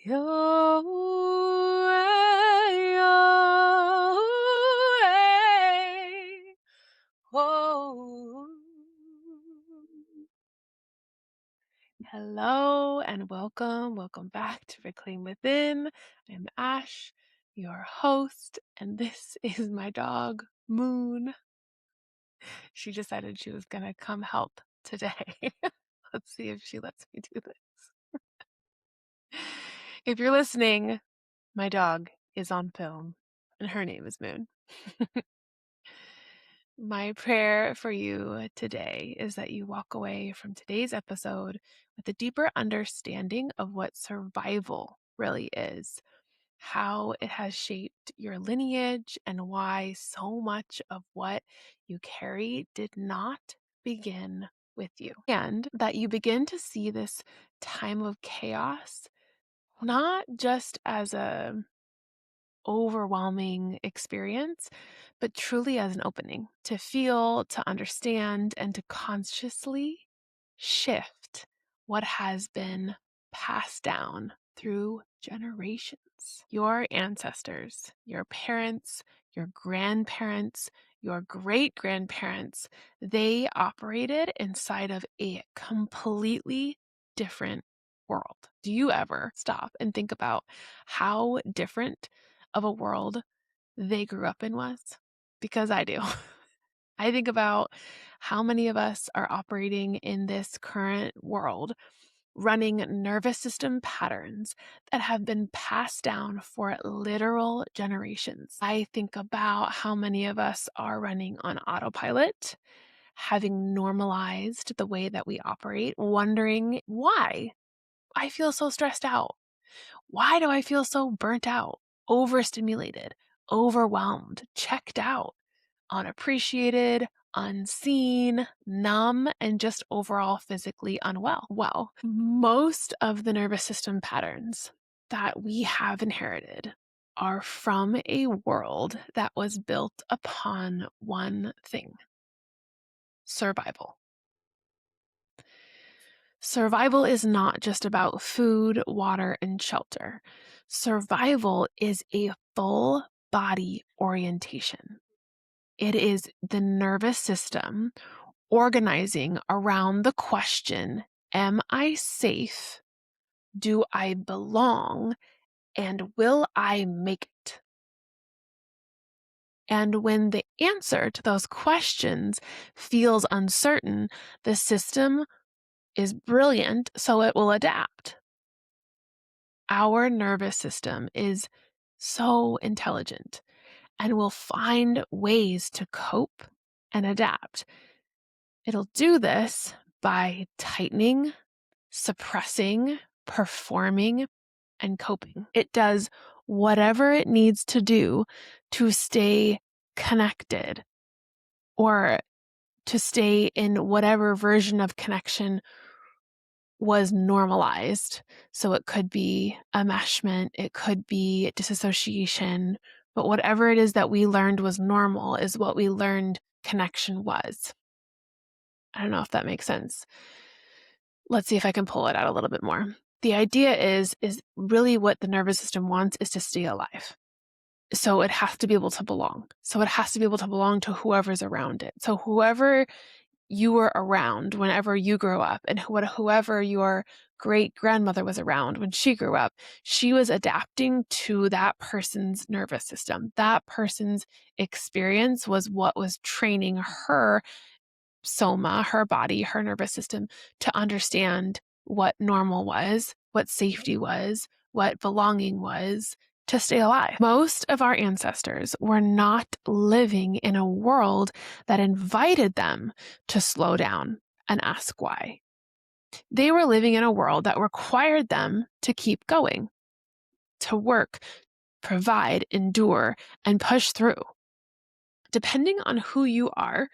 Yo, yo, hey, oh. Hello and welcome. Welcome back to Reclaim Within. I'm Ash, your host, and this is my dog, Moon. She decided she was going to come help today. Let's see if she lets me do this. If you're listening, my dog is on film, and her name is Moon. My prayer for you today is that you walk away from today's episode with a deeper understanding of what survival really is, how it has shaped your lineage, and why so much of what you carry did not begin with you. And that you begin to see this time of chaos not just as a overwhelming experience, but truly as an opening to feel, to understand, and to consciously shift what has been passed down through generations. Your ancestors, your parents, your grandparents, your great-grandparents, they operated inside of a completely different world. Do you ever stop and think about how different of a world they grew up in was? Because I do. I think about how many of us are operating in this current world, running nervous system patterns that have been passed down for literal generations. I think about how many of us are running on autopilot, having normalized the way that we operate, wondering why I feel so stressed out. Why do I feel so burnt out, overstimulated, overwhelmed, checked out, unappreciated, unseen, numb, and just overall physically unwell? Well, most of the nervous system patterns that we have inherited are from a world that was built upon one thing: survival. Survival is not just about food, water, and shelter. Survival is a full body orientation. It is the nervous system organizing around the question, am I safe? Do I belong? And will I make it? And when the answer to those questions feels uncertain, the system is brilliant, so it will adapt. Our nervous system is so intelligent and will find ways to cope and adapt. It'll do this by tightening, suppressing, performing, and coping. It does whatever it needs to do to stay connected or to stay in whatever version of connection was normalized. So it could be enmeshment, it could be disassociation, but whatever it is that we learned was normal is what we learned connection was. I don't know if that makes sense. Let's see if I can pull it out a little bit more. The idea is really what the nervous system wants is to stay alive. So it has to be able to belong. So it has to be able to belong to whoever's around it. So whoever you were around whenever you grew up, and whoever your great grandmother was around when she grew up, she was adapting to that person's nervous system. That person's experience was what was training her soma, her body, her nervous system to understand what normal was, what safety was, what belonging was, to stay alive. Most of our ancestors were not living in a world that invited them to slow down and ask why. They were living in a world that required them to keep going, to work, provide, endure, and push through. Depending on who you are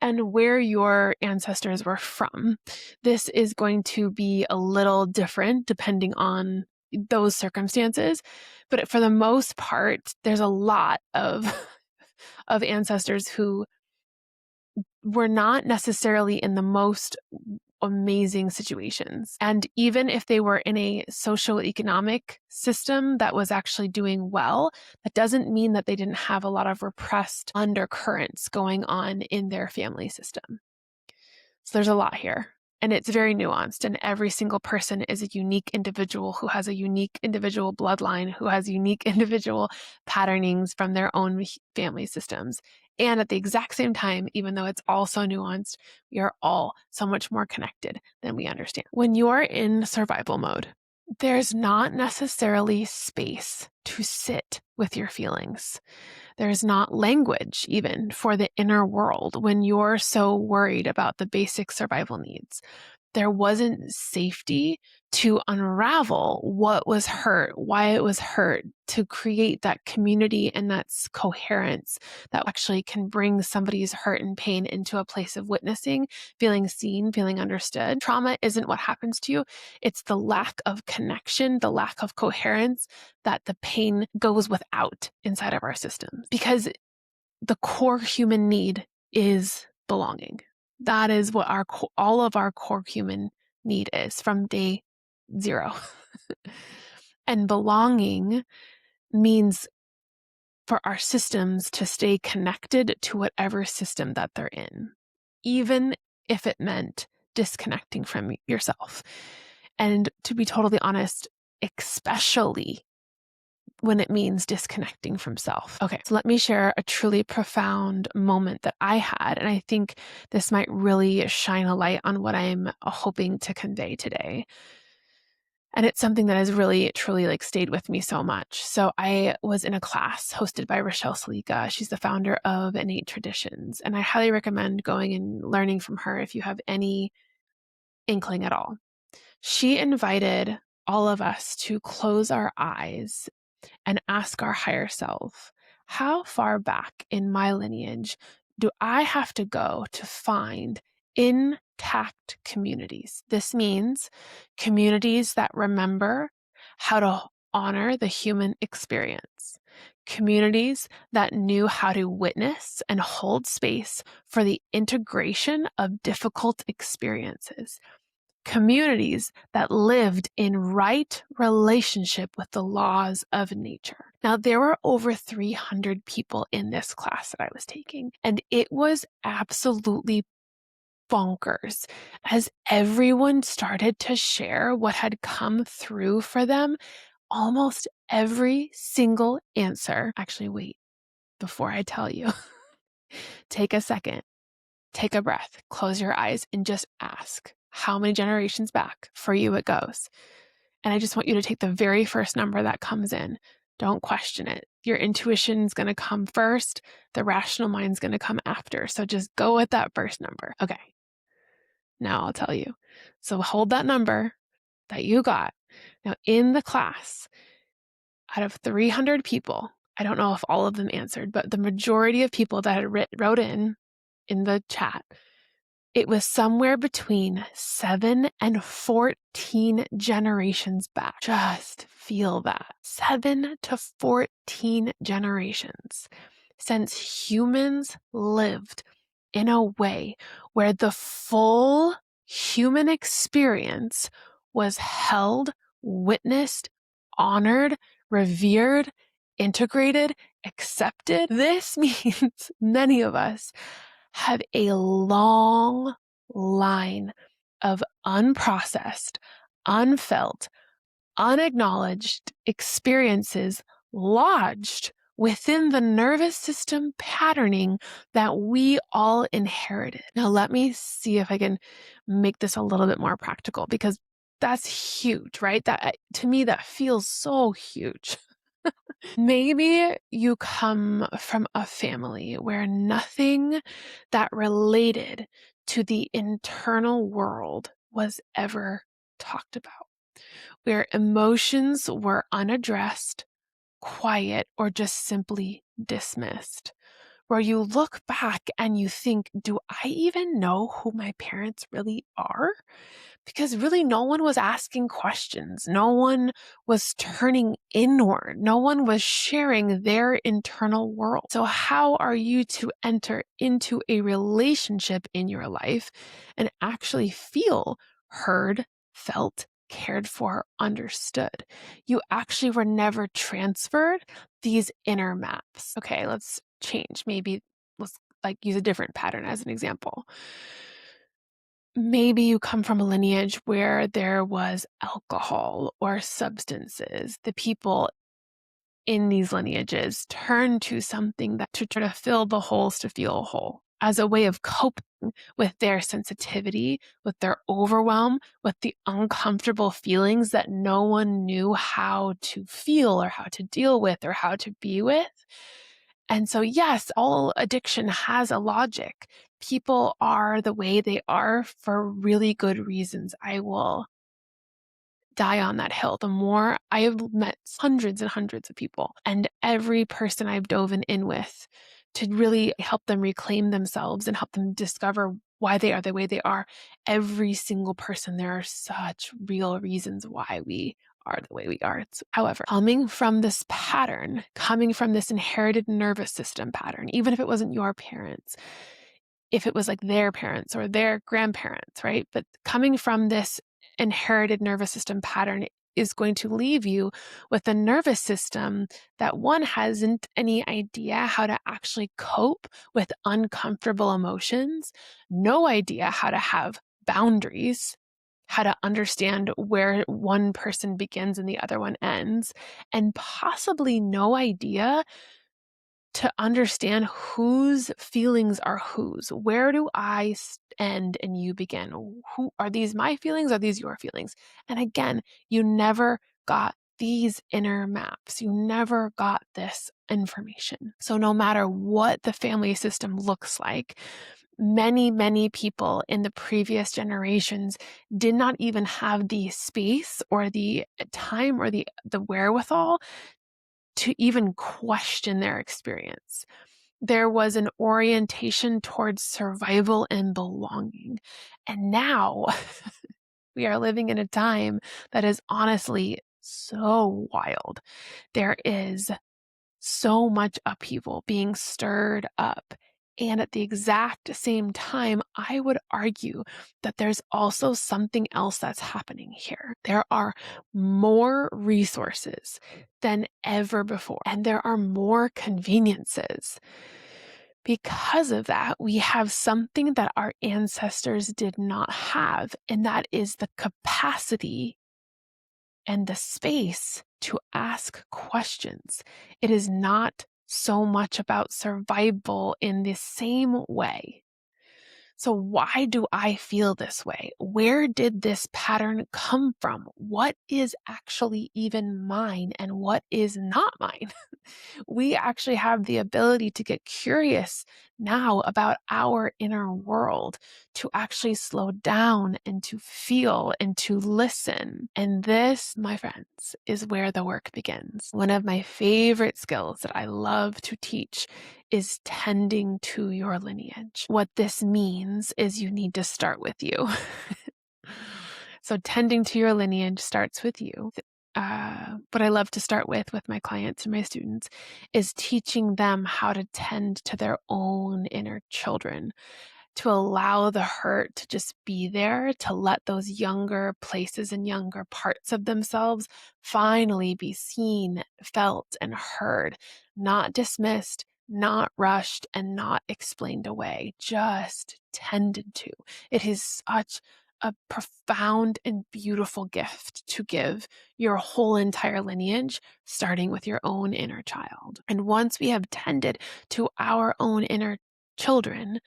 and where your ancestors were from, this is going to be a little different depending on those circumstances. But for the most part, there's a lot of ancestors who were not necessarily in the most amazing situations. And even if they were in a socio-economic system that was actually doing well, that doesn't mean that they didn't have a lot of repressed undercurrents going on in their family system. So there's a lot here. And it's very nuanced, and every single person is a unique individual who has a unique individual bloodline, who has unique individual patternings from their own family systems. And at the exact same time, even though it's all so nuanced, we are all so much more connected than we understand. When you're in survival mode, there's not necessarily space to sit with your feelings. There's not language even for the inner world when you're so worried about the basic survival needs. There wasn't safety to unravel what was hurt, why it was hurt, to create that community and that coherence that actually can bring somebody's hurt and pain into a place of witnessing, feeling seen, feeling understood. Trauma isn't what happens to you. It's the lack of connection, the lack of coherence that the pain goes without inside of our systems. Because the core human need is belonging. That is what all of our core human need is from day zero. And belonging means for our systems to stay connected to whatever system that they're in, even if it meant disconnecting from yourself. And to be totally honest, especially when it means disconnecting from self. Okay, so let me share a truly profound moment that I had, and I think this might really shine a light on what I'm hoping to convey today. And it's something that has really, truly stayed with me so much. So I was in a class hosted by Rochelle Salika. She's the founder of Innate Traditions, and I highly recommend going and learning from her if you have any inkling at all. She invited all of us to close our eyes and ask our higher self, how far back in my lineage do I have to go to find intact communities? This means communities that remember how to honor the human experience, communities that knew how to witness and hold space for the integration of difficult experiences, communities that lived in right relationship with the laws of nature. Now, there were over 300 people in this class that I was taking, and it was absolutely bonkers as everyone started to share what had come through for them. Almost every single answer. Actually, wait, before I tell you, take a second. Take a breath, close your eyes, and just ask how many generations back for you it goes. And I just want you to take the very first number that comes in. Don't question it. Your intuition is going to come first. The rational mind is going to come after. So just go with that first number. Okay. Now I'll tell you. So hold that number that you got. Now in the class, out of 300 people, I don't know if all of them answered, but the majority of people that had wrote in the chat, it was somewhere between 7 and 14 generations back. Just feel that. 7 to 14 generations since humans lived in a way where the full human experience was held, witnessed, honored, revered, integrated, accepted. This means many of us have a long line of unprocessed, unfelt, unacknowledged experiences lodged within the nervous system patterning that we all inherited. Now, let me see if I can make this a little bit more practical, because that's huge, right? That, to me, that feels so huge. Maybe you come from a family where nothing that related to the internal world was ever talked about, where emotions were unaddressed, quiet, or just simply dismissed, where you look back and you think, do I even know who my parents really are? Because really no one was asking questions. No one was turning inward. No one was sharing their internal world. So how are you to enter into a relationship in your life and actually feel heard, felt, cared for, understood? You actually were never transferred these inner maps. Okay, let's change. Maybe let's use a different pattern as an example. Maybe you come from a lineage where there was alcohol or substances. The people in these lineages turn to something that to try to fill the holes to feel whole as a way of coping with their sensitivity, with their overwhelm, with the uncomfortable feelings that no one knew how to feel or how to deal with or how to be with. And so, yes, all addiction has a logic. People are the way they are for really good reasons. I will die on that hill. The more I have met hundreds and hundreds of people, and every person I've dove in with to really help them reclaim themselves and help them discover why they are the way they are. Every single person, there are such real reasons why we are the way we are. However, coming from this pattern, coming from this inherited nervous system pattern, even if it wasn't your parents, if it was like their parents or their grandparents, right? But coming from this inherited nervous system pattern is going to leave you with a nervous system that one hasn't any idea how to actually cope with uncomfortable emotions, no idea how to have boundaries, how to understand where one person begins and the other one ends, and possibly no idea to understand whose feelings are whose. Where do I end and you begin? Who are these my feelings? Are these your feelings? And again, you never got these inner maps. You never got this information. So no matter what the family system looks like, many, many people in the previous generations did not even have the space or the time or the wherewithal to even question their experience. There was an orientation towards survival and belonging. And now we are living in a time that is honestly so wild. There is so much upheaval being stirred up. And at the exact same time, I would argue that there's also something else that's happening here. There are more resources than ever before, and there are more conveniences. Because of that, we have something that our ancestors did not have, and that is the capacity and the space to ask questions. It is not so much about survival in the same way. So why do I feel this way? Where did this pattern come from? What is actually even mine and what is not mine? We actually have the ability to get curious now about our inner world, to actually slow down and to feel and to listen. And this, my friends, is where the work begins. One of my favorite skills that I love to teach is tending to your lineage. What this means is you need to start with you. So tending to your lineage starts with you. What I love to start with my clients and my students is teaching them how to tend to their own inner children, to allow the hurt to just be there, to let those younger places and younger parts of themselves finally be seen, felt, and heard, not dismissed, not rushed, and not explained away, just tended to. It is such a profound and beautiful gift to give your whole entire lineage, starting with your own inner child. And once we have tended to our own inner children,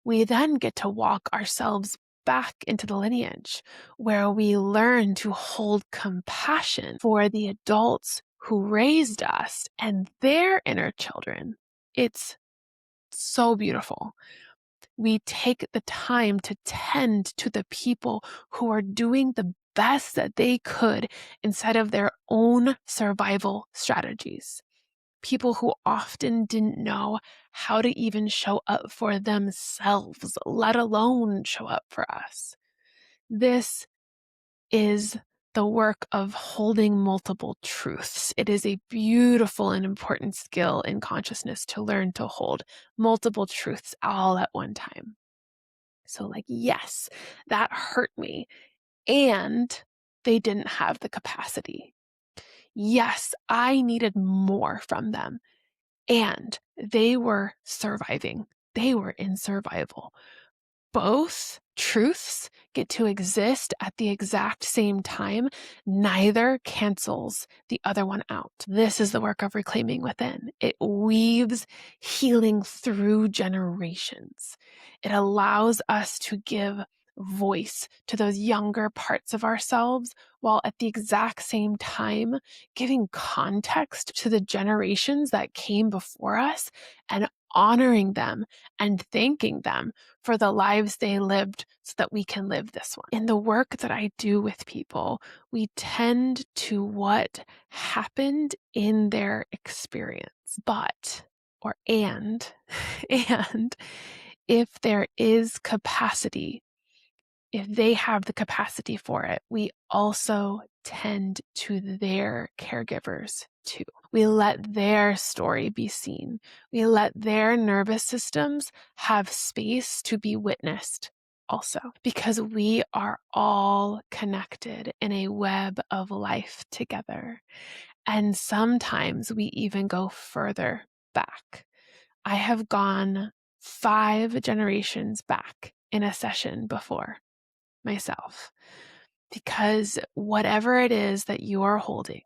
we then get to walk ourselves back into the lineage where we learn to hold compassion for the adults who raised us and their inner children. It's so beautiful. We take the time to tend to the people who are doing the best that they could inside of their own survival strategies. People who often didn't know how to even show up for themselves, let alone show up for us. This is the work of holding multiple truths. It is a beautiful and important skill in consciousness to learn to hold multiple truths all at one time. So, like, yes, that hurt me, and they didn't have the capacity. Yes, I needed more from them, and they were surviving. They were in survival. Both truths get to exist at the exact same time. Neither cancels the other one out. This is the work of reclaiming within. It weaves healing through generations. It allows us to give voice to those younger parts of ourselves, while at the exact same time giving context to the generations that came before us and honoring them and thanking them for the lives they lived so that we can live this one. In the work that I do with people, we tend to what happened in their experience, and if there is capacity, if they have the capacity for it, we also tend to their caregivers too. We let their story be seen. We let their nervous systems have space to be witnessed also, because we are all connected in a web of life together. And sometimes we even go further back. I have gone 5 generations back in a session before myself, because whatever it is that you are holding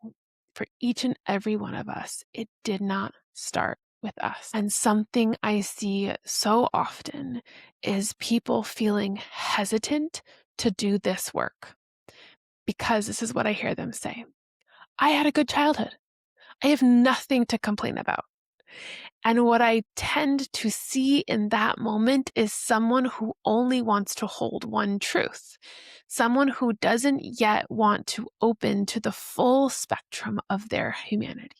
for each and every one of us, it did not start with us. And something I see so often is people feeling hesitant to do this work, because this is what I hear them say: I had a good childhood. I have nothing to complain about. And what I tend to see in that moment is someone who only wants to hold one truth, someone who doesn't yet want to open to the full spectrum of their humanity.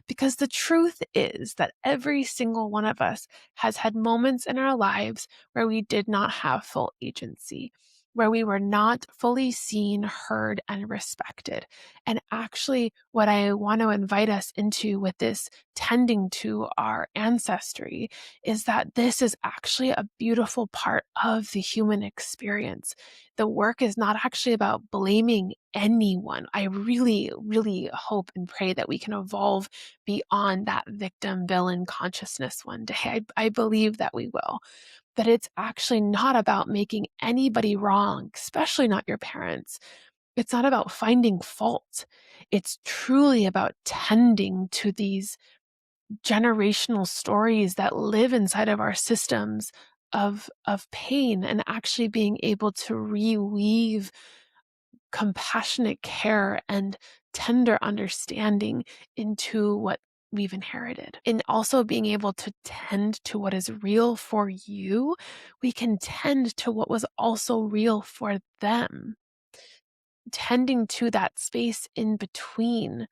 Because the truth is that every single one of us has had moments in our lives where we did not have full agency, where we were not fully seen, heard, and respected. And actually, what I want to invite us into with this tending to our ancestry is that this is actually a beautiful part of the human experience. The work is not actually about blaming anyone. I really, really hope and pray that we can evolve beyond that victim villain consciousness one day. I believe that we will. But it's actually not about making anybody wrong, especially not your parents. It's not about finding fault. It's truly about tending to these generational stories that live inside of our systems of pain, and actually being able to reweave compassionate care and tender understanding into what we've inherited. And also being able to tend to what is real for you, we can tend to what was also real for them. Tending to that space in between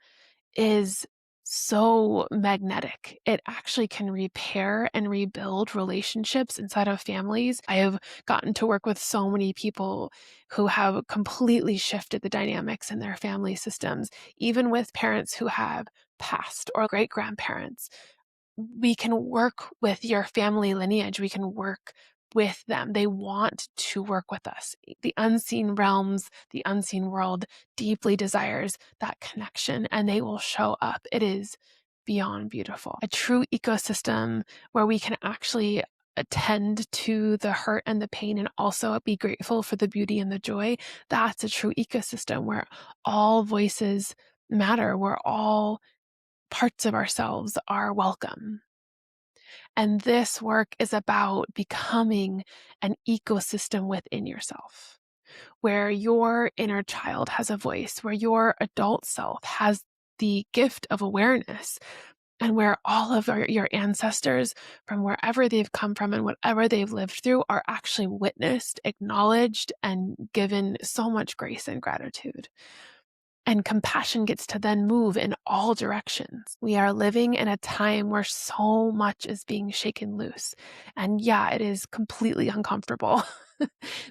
is so magnetic. It actually can repair and rebuild relationships inside of families. I have gotten to work with so many people who have completely shifted the dynamics in their family systems, even with parents who have passed or great grandparents. We can work with your family lineage. We can work with them. They want to work with us. The unseen realms, the unseen world deeply desires that connection, and they will show up. It is beyond beautiful. A true ecosystem where we can actually attend to the hurt and the pain and also be grateful for the beauty and the joy. That's a true ecosystem where all voices matter, where all parts of ourselves are welcome. And this work is about becoming an ecosystem within yourself, where your inner child has a voice, where your adult self has the gift of awareness, and where all of your ancestors, from wherever they've come from and whatever they've lived through, are actually witnessed, acknowledged, and given so much grace and gratitude. And compassion gets to then move in all directions. We are living in a time where so much is being shaken loose. And yeah, it is completely uncomfortable.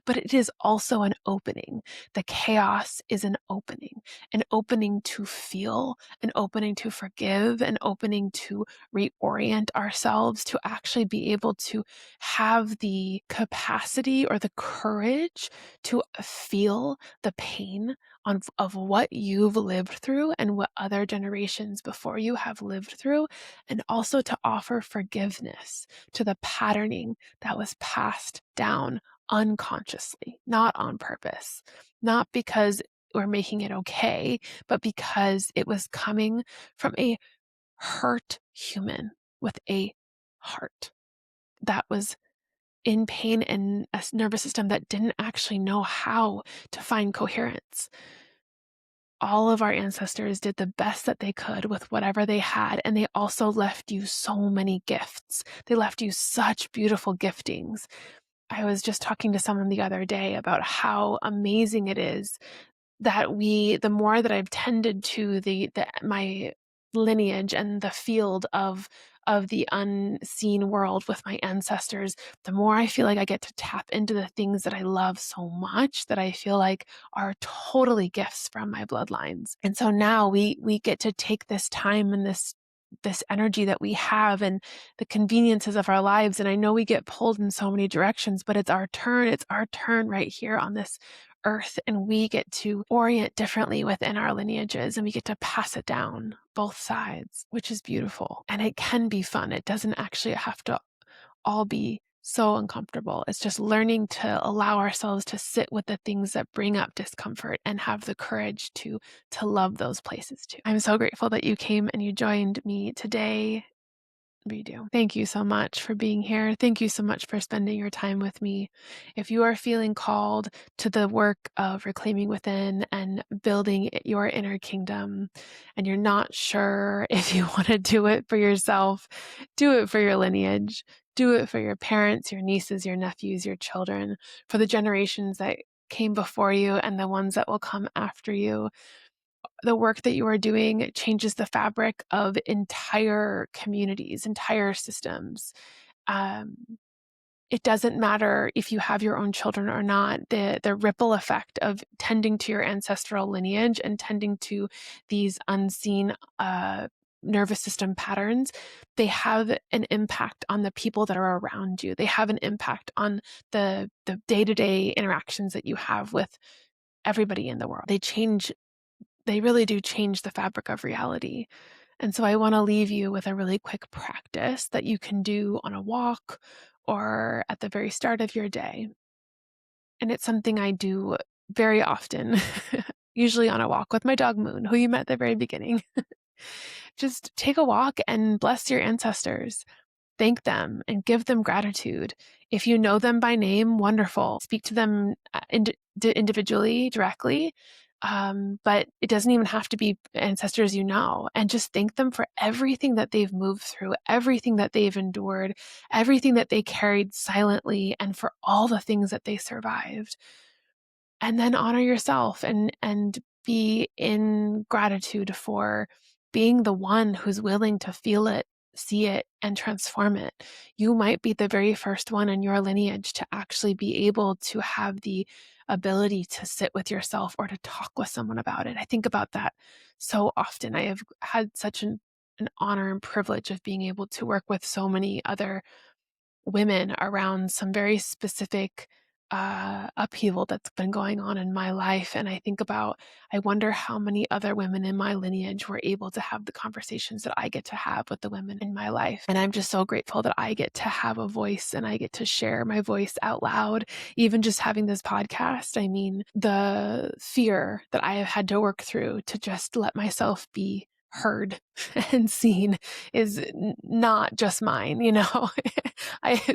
but it is also an opening. The chaos is an opening to feel, an opening to forgive, an opening to reorient ourselves, to actually be able to have the capacity or the courage to feel the pain of what you've lived through and what other generations before you have lived through, and also to offer forgiveness to the patterning that was passed down unconsciously, not on purpose, not because we're making it okay, but because it was coming from a hurt human with a heart that was in pain and a nervous system that didn't actually know how to find coherence. All of our ancestors did the best that they could with whatever they had, and they also left you so many gifts. They left you such beautiful giftings. I was just talking to someone the other day about how amazing it is that the more that I've tended to my lineage and the field of the unseen world with my ancestors, the more I feel like I get to tap into the things that I love so much that I feel like are totally gifts from my bloodlines. And so now we get to take this time and this energy that we have and the conveniences of our lives. And I know we get pulled in so many directions, but it's our turn. It's our turn right here on this earth, and we get to orient differently within our lineages, and we get to pass it down both sides, which is beautiful. And it can be fun. It doesn't actually have to all be so uncomfortable. It's just learning to allow ourselves to sit with the things that bring up discomfort and have the courage to love those places too. I'm so grateful that you came and you joined me today. We do. Thank you so much for being here. Thank you so much for spending your time with me. If you are feeling called to the work of reclaiming within and building your inner kingdom, and you're not sure if you want to do it for yourself, do it for your lineage. Do it for your parents, your nieces, your nephews, your children, for the generations that came before you and the ones that will come after you. The work that you are doing changes the fabric of entire communities, entire systems. Um, it doesn't matter if you have your own children or not. The ripple effect of tending to your ancestral lineage and tending to these unseen nervous system patterns, they have an impact on the people that are around you. They have an impact on the day-to-day interactions that you have with everybody in the world. They really do change the fabric of reality. And so I want to leave you with a really quick practice that you can do on a walk or at the very start of your day. And it's something I do very often, usually on a walk with my dog Moon, who you met at the very beginning. Just take a walk and bless your ancestors. Thank them and give them gratitude. If you know them by name, wonderful. Speak to them individually, directly. But it doesn't even have to be ancestors you know. And just thank them for everything that they've moved through, everything that they've endured, everything that they carried silently, and for all the things that they survived. And then honor yourself and be in gratitude for being the one who's willing to feel it, see it, and transform it. You might be the very first one in your lineage to actually be able to have the ability to sit with yourself or to talk with someone about it. I think about that so often. I have had such an honor and privilege of being able to work with so many other women around some very specific upheaval that's been going on in my life. And I think about, I wonder how many other women in my lineage were able to have the conversations that I get to have with the women in my life. And I'm just so grateful that I get to have a voice and I get to share my voice out loud. Even just having this podcast, I mean, the fear that I have had to work through to just let myself be heard and seen is not just mine, you know.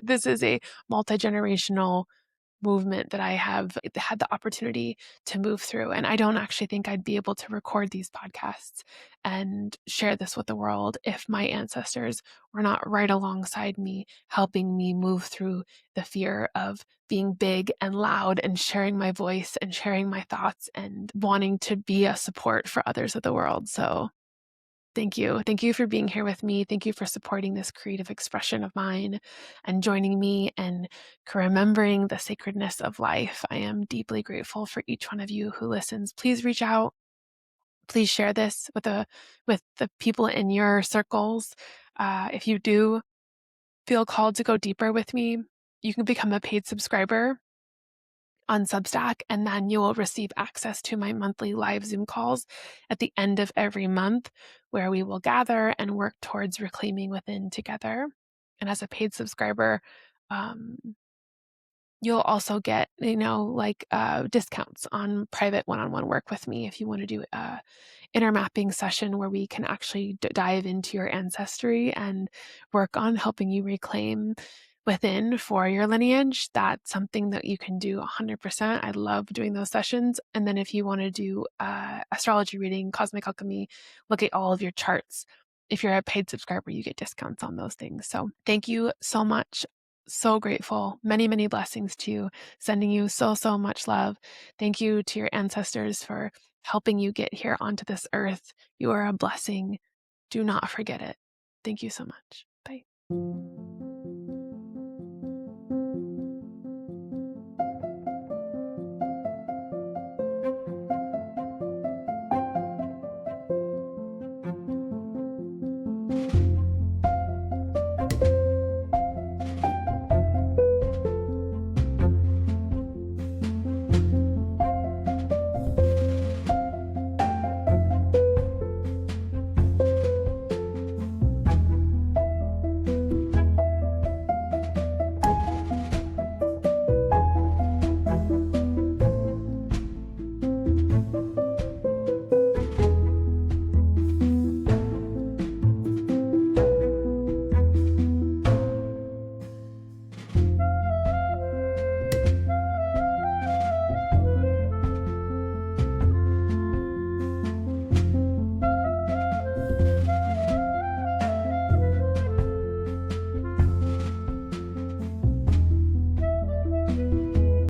This is a multi-generational movement that I have had the opportunity to move through. And I don't actually think I'd be able to record these podcasts and share this with the world if my ancestors were not right alongside me, helping me move through the fear of being big and loud and sharing my voice and sharing my thoughts and wanting to be a support for others of the world. So Thank you. Thank you for being here with me. Thank you for supporting this creative expression of mine and joining me and remembering the sacredness of life. I am deeply grateful for each one of you who listens. Please reach out. Please share this with the people in your circles. If you do feel called to go deeper with me, you can become a paid subscriber on Substack, and then you will receive access to my monthly live Zoom calls at the end of every month, where we will gather and work towards reclaiming within together. And as a paid subscriber, um, you'll also get, discounts on private one-on-one work with me if you want to do a inner mapping session where we can actually dive into your ancestry and work on helping you reclaim within for your lineage. That's something that you can do 100%. I love doing those sessions. And then if you want to do astrology reading, cosmic alchemy, look at all of your charts. If you're a paid subscriber, you get discounts on those things. So thank you so much. So grateful. Many, many blessings to you. Sending you so, so much love. Thank you to your ancestors for helping you get here onto this earth. You are a blessing. Do not forget it. Thank you so much. Bye.